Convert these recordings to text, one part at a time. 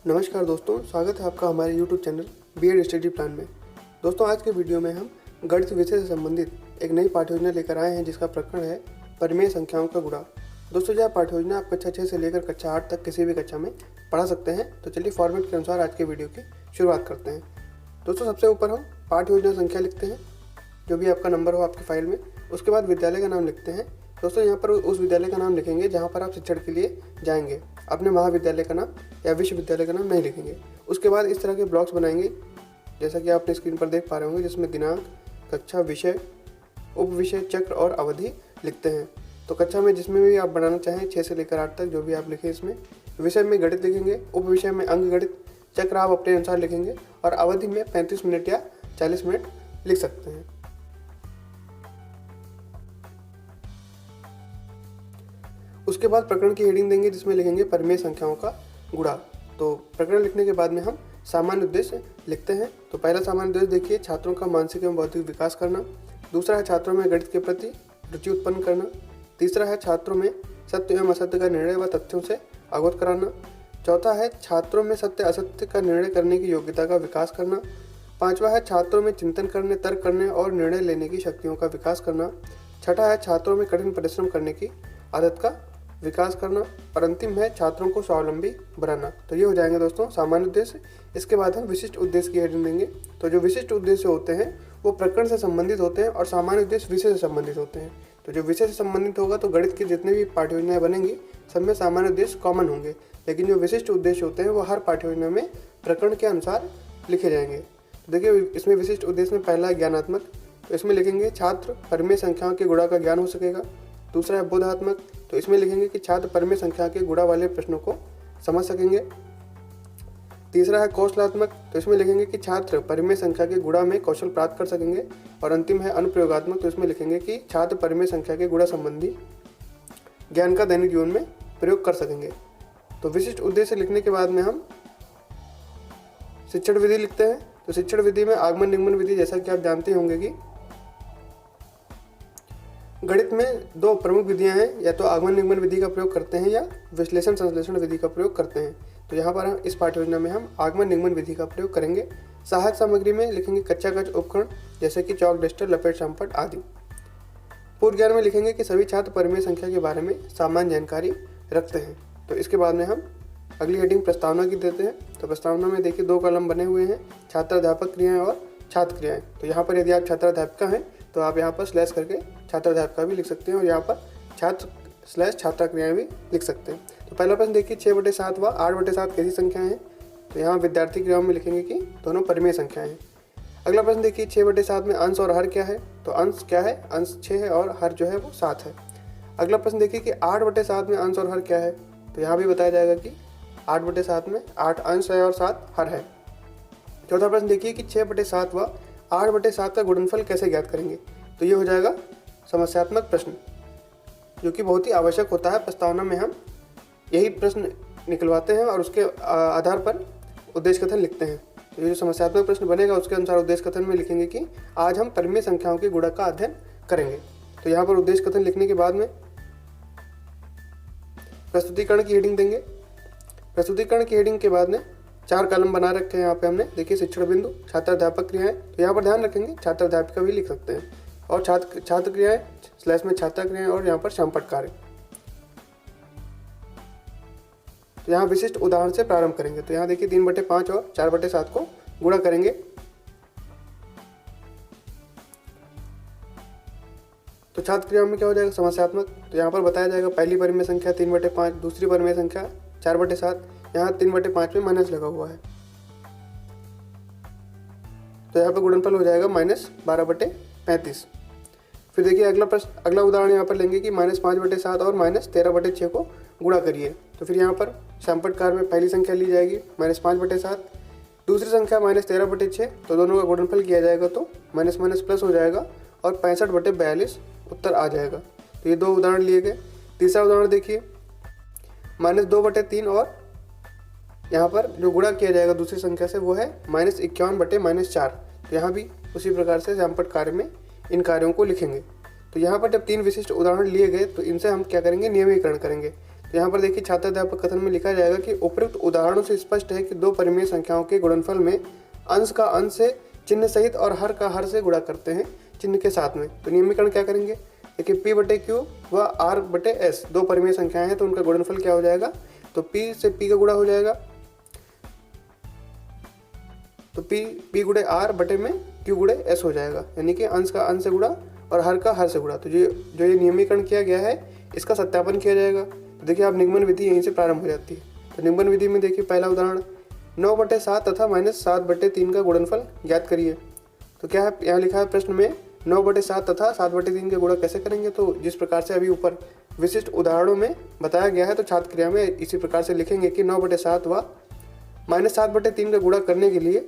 नमस्कार दोस्तों, स्वागत है आपका हमारे YouTube channel B Ed study plan में। दोस्तों, आज के वीडियो में हम गणित विषय से संबंधित एक नई पाठ्य योजना लेकर आए हैं जिसका प्रकरण है परिमेय संख्याओं का गुणा। दोस्तों, यह पाठ्य योजना आप कक्षा 6 से लेकर कक्षा 8 तक किसी भी कक्षा में पढ़ा सकते हैं। तो चलिए फॉर्मेट के अनुसार आज के वीडियो की शुरुआत करते हैं। दोस्तों, सबसे ऊपर हम पाठ्य योजना संख्या लिखते हैं, जो भी आपका नंबर हो आपकी फाइल में। उसके बाद विद्यालय का नाम लिखते हैं। दोस्तों, यहाँ पर उस विद्यालय का नाम लिखेंगे जहाँ पर आप शिक्षण के लिए जाएंगे। अपने महाविद्यालय का नाम या विश्वविद्यालय का नाम नहीं लिखेंगे। उसके बाद इस तरह के ब्लॉक्स बनाएंगे जैसा कि आप अपने स्क्रीन पर देख पा रहे होंगे, जिसमें दिनांक, कक्षा, विषय, उप विषय, चक्र और अवधि लिखते हैं। तो कक्षा में जिसमें भी आप बनाना चाहें 6 से लेकर 8 तक जो भी आप लिखें इसमें। विषय में गणित लिखेंगे, उप विषय में अंक गणित, चक्र आप अपने अनुसार लिखेंगे और अवधि में 35 मिनट या 40 मिनट लिख सकते हैं। उसके बाद प्रकरण की हेडिंग देंगे जिसमें लिखेंगे परिमेय संख्याओं का गुणा। तो प्रकरण लिखने के बाद में हम सामान्य उद्देश्य लिखते हैं। तो पहला सामान्य उद्देश्य देखिए, छात्रों का मानसिक एवं बौद्धिक विकास करना। दूसरा है छात्रों में गणित के प्रति रुचि उत्पन्न करना। तीसरा है छात्रों में सत्य एवं असत्य का निर्णय व तथ्यों से अवगत कराना। चौथा है छात्रों में सत्य असत्य का निर्णय करने की योग्यता का विकास करना। पांचवा है छात्रों में चिंतन करने, तर्क करने और निर्णय लेने की शक्तियों का विकास करना। छठा है छात्रों में कठिन परिश्रम करने की आदत का विकास करना। और अंतिम है छात्रों को स्वावलंबी बनाना। तो ये हो जाएंगे दोस्तों सामान्य उद्देश्य। इसके बाद हम विशिष्ट उद्देश्य की हेडिंग देंगे। तो जो विशिष्ट उद्देश्य होते हैं वो प्रकरण से संबंधित होते हैं और सामान्य उद्देश्य विषय से संबंधित होते हैं। तो जो विषय से संबंधित होगा तो गणित की जितनी भी पाठ्य योजनाएं बनेंगी सब में सामान्य उद्देश्य कॉमन होंगे, लेकिन जो विशिष्ट उद्देश्य होते हैं वो हर पाठ्य योजना में प्रकरण के अनुसार लिखे जाएंगे। तो देखिए, इसमें विशिष्ट उद्देश्य में पहला है ज्ञानात्मक। तो इसमें लिखेंगे छात्र परिमेय संख्याओं के गुणा का ज्ञान हो सकेगा। दूसरा है बोधात्मक। तो इसमें लिखेंगे कि छात्र परिमेय संख्या के गुणा वाले प्रश्नों को समझ सकेंगे। तीसरा है कौशलात्मक। तो इसमें लिखेंगे कि छात्र परिमेय संख्या के गुणा में कौशल प्राप्त कर सकेंगे। और अंतिम है अनुप्रयोगात्मक। तो इसमें लिखेंगे कि छात्र परिमेय संख्या के गुणा संबंधी ज्ञान का दैनिक जीवन में प्रयोग कर सकेंगे। तो विशिष्ट उद्देश्य लिखने के बाद में हम शिक्षण विधि लिखते हैं। तो शिक्षण विधि में आगमन निगमन विधि, जैसा कि आप जानते होंगे कि गणित में दो प्रमुख विधियां हैं, या तो आगमन निगमन विधि का प्रयोग करते हैं या विश्लेषण संश्लेषण विधि का प्रयोग करते हैं। तो यहाँ पर इस पाठ्य योजना में हम आगमन निगमन विधि का प्रयोग करेंगे। सहायक सामग्री में लिखेंगे कच्चा काच उपकरण जैसे कि चौक, डस्टर, लपेट, शामपट आदि। पूर्व ज्ञान में लिखेंगे कि सभी छात्र परिमेय संख्या के बारे में सामान्य जानकारी रखते हैं। तो इसके बाद में हम अगली हेडिंग प्रस्तावना की देते हैं। तो प्रस्तावना में देखिए 2 कॉलम बने हुए हैं, छात्राध्यापक क्रियाएं और छात्र क्रियाएं। तो यहाँ पर यदि आप छात्राध्यापिका हैं तो आप यहाँ पर स्लैश करके छात्राध्यापिका भी लिख सकते हैं और यहाँ पर छात्र / छात्रा क्रियाएं भी लिख सकते हैं। तो पहला प्रश्न देखिए, 6/7 व 8/7 कैसी संख्याएं हैं। तो यहाँ विद्यार्थी क्रियाओं में लिखेंगे कि दोनों परिमेय संख्याएं हैं। अगला प्रश्न देखिए, 6/7 में अंश और हर क्या है। तो अंश क्या है, अंश 6 है और हर जो है वो 7 है। अगला प्रश्न देखिए कि 8/7 में अंश और हर क्या है। तो यहाँ भी बताया जाएगा कि 8/7 में 8 अंश है और 7 हर है। चौथा प्रश्न देखिए कि 6/7 व 8/7 का गुणनफल कैसे ज्ञात करेंगे। तो ये हो जाएगा समस्यात्मक प्रश्न, जो कि बहुत ही आवश्यक होता है। प्रस्तावना में हम यही प्रश्न निकलवाते हैं और उसके आधार पर उद्देश्य कथन लिखते हैं। तो ये जो समस्यात्मक प्रश्न बनेगा उसके अनुसार उद्देश्य कथन में लिखेंगे कि आज हम परिमेय संख्याओं के गुणा का अध्ययन करेंगे। तो यहाँ पर उद्देश्य कथन लिखने के बाद में प्रस्तुतिकरण की हेडिंग देंगे। प्रस्तुतिकरण की हेडिंग के बाद में 4 कॉलम बना रखे हैं यहाँ पे हमने। देखिए, शिक्षण बिंदु, छात्राध्यापक क्रियाएं। तो यहाँ पर ध्यान रखेंगे छात्राध्यापिका भी लिख सकते हैं, और छात्र क्रियाएं स्लैश में छात्रा क्रियाएं और यहाँ पर शामपट कार्य। तो यहाँ विशिष्ट उदाहरण से प्रारंभ करेंगे। तो यहाँ देखिए 3/5 और 4/7 को गुणा करेंगे। तो छात्र क्रियाओं में क्या हो जाएगा, समस्यात्मक। तो यहाँ पर बताया जाएगा पहली परिमेय संख्या 3/5, दूसरी परिमेय संख्या 4/7। यहाँ 3/5 में माइनस लगा हुआ है, तो यहाँ पर गुणनफल हो जाएगा -12/35। फिर देखिए अगला उदाहरण यहाँ पर लेंगे कि -5/7 और -13/6 को गुणा करिए। तो फिर यहाँ पर शामपट कार्य में पहली संख्या ली जाएगी -5/7, दूसरी संख्या -13/6। तो दोनों का गुणनफल किया जाएगा तो माइनस प्लस हो जाएगा और 65/42 उत्तर आ जाएगा। तो ये 2 उदाहरण लिए गए। तीसरा उदाहरण देखिए, -2/3 और यहाँ पर जो गुणा किया जाएगा दूसरी संख्या से वो है -51/-4। तो यहाँ भी उसी प्रकार से शामपट कार्य में इन कार्यों को लिखेंगे। तो यहाँ पर जब 3 विशिष्ट उदाहरण लिए गए तो इनसे हम क्या करेंगे, नियमीकरण करेंगे। तो यहाँ पर देखिए छात्राध्यापक कथन में लिखा जाएगा कि उपयुक्त उदाहरणों से स्पष्ट है कि दो परिमेय संख्याओं के गुणनफल में अंश का अंश से चिन्ह सहित और हर का हर से गुणा करते हैं चिन्ह के साथ में। तो नियमीकरण क्या करेंगे, देखिए P बटे Q व R बटे S दो परिमेय संख्याएं हैं, तो उनका गुणनफल क्या हो जाएगा, तो P से P का गुणा हो जाएगा, तो P गुणे R बटे में Q गुणे S हो जाएगा, यानी कि अंश का अंश से गुणा और हर का हर से गुणा। तो जो ये नियमीकरण किया गया है इसका सत्यापन किया जाएगा। तो देखिए आप निगमन विधि यहीं से प्रारंभ हो जाती है। तो निगमन विधि में देखिए पहला उदाहरण 9/7 तथा -7/3 का गुणनफल ज्ञात करिए। तो क्या है, यहाँ लिखा है प्रश्न में 9/7 तथा 7/3 का गुणा कैसे करेंगे। तो जिस प्रकार से अभी ऊपर विशिष्ट उदाहरणों में बताया गया है, तो छात्र क्रिया में इसी प्रकार से लिखेंगे कि 9/7 व -7/3 का गुणा करने के लिए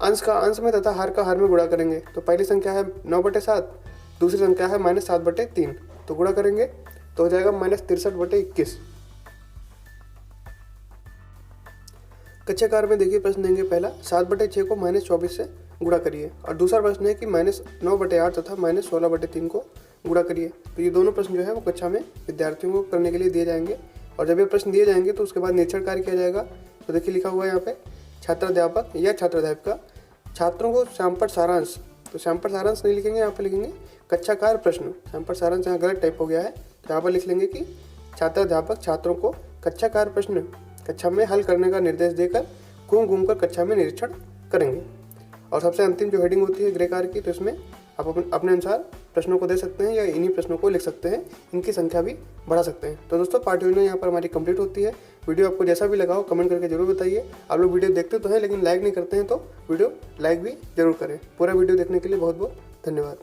अंश का अंश में तथा हर का हर में गुणा करेंगे। तो पहली संख्या है 9/7, दूसरी संख्या है -7/3, तो गुणा करेंगे तो हो जाएगा -63/21। कक्षा कार्य में देखिए प्रश्न देंगे पहला 7/6 को -24 से गुणा करिए, और दूसरा प्रश्न है कि -9/8 तथा -16/3 को गुणा करिए। तो ये दोनों प्रश्न जो है वो कक्षा में विद्यार्थियों को करने के लिए दिए जाएंगे, और जब ये प्रश्न दिए जाएंगे तो उसके बाद निरीक्षण कार्य किया जाएगा। तो देखिए लिखा हुआ है यहाँ पे छात्राध्यापक या छात्राध्यापिका छात्रों को श्यामपट्ट सारांश, तो श्यामपट्ट सारांश नहीं लिखेंगे, यहाँ पर लिखेंगे कक्षा कार्य प्रश्न। श्यामपट्ट सारांश यहाँ गलत टाइप हो गया है, तो यहाँ पर लिख लेंगे कि छात्राध्यापक छात्रों को कक्षा कार्य प्रश्न कक्षा में हल करने का निर्देश देकर घूम कर कक्षा में निरीक्षण करेंगे। और सबसे अंतिम जो हेडिंग होती है गृह कार्य की, तो इसमें आप अपने अनुसार प्रश्नों को दे सकते हैं या इन्हीं प्रश्नों को लिख सकते हैं, इनकी संख्या भी बढ़ा सकते हैं। तो दोस्तों पाठ योजना यहाँ पर हमारी कंप्लीट होती है। वीडियो आपको जैसा भी लगा हो कमेंट करके जरूर बताइए। आप लोग वीडियो देखते तो हैं लेकिन लाइक नहीं करते हैं, तो वीडियो लाइक भी जरूर करें। पूरा वीडियो देखने के लिए बहुत बहुत धन्यवाद।